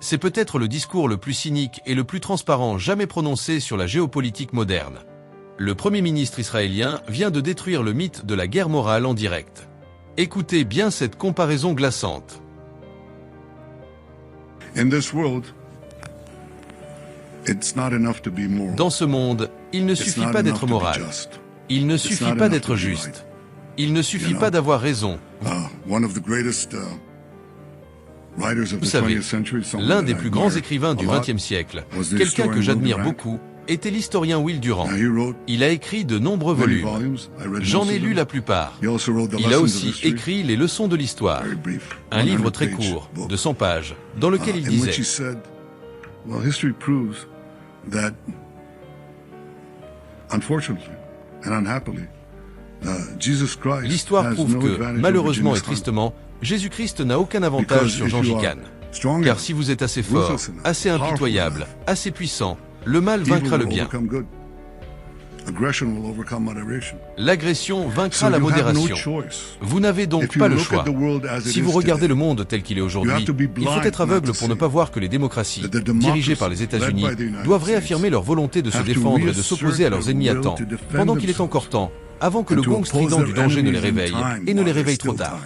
C'est peut-être le discours le plus cynique et le plus transparent jamais prononcé sur la géopolitique moderne. Le Premier ministre israélien vient de détruire le mythe de la guerre morale en direct. Écoutez bien cette comparaison glaçante. Dans ce monde, il ne suffit pas d'être moral. Il ne suffit pas d'être juste. Il ne suffit pas d'avoir raison. Vous savez, l'un des plus grands écrivains du XXe siècle, quelqu'un que j'admire beaucoup, était l'historien Will Durant. Il a écrit de nombreux volumes. J'en ai lu la plupart. Il a aussi écrit Les leçons de l'histoire, un livre très court, de 100 pages, dans lequel il disait l'histoire prouve que, malheureusement et tristement, Jésus-Christ n'a aucun avantage sur Gengis Khan. Car si vous êtes assez fort, assez impitoyable, assez puissant, le mal vaincra le bien. L'agression vaincra la modération. Vous n'avez donc pas le choix. Si vous regardez le monde tel qu'il est aujourd'hui, il faut être aveugle pour ne pas voir que les démocraties, dirigées par les États-Unis, doivent réaffirmer leur volonté de se défendre et de s'opposer à leurs ennemis à temps, pendant qu'il est encore temps, avant que le gong strident du danger ne les réveille, et ne les réveille trop tard.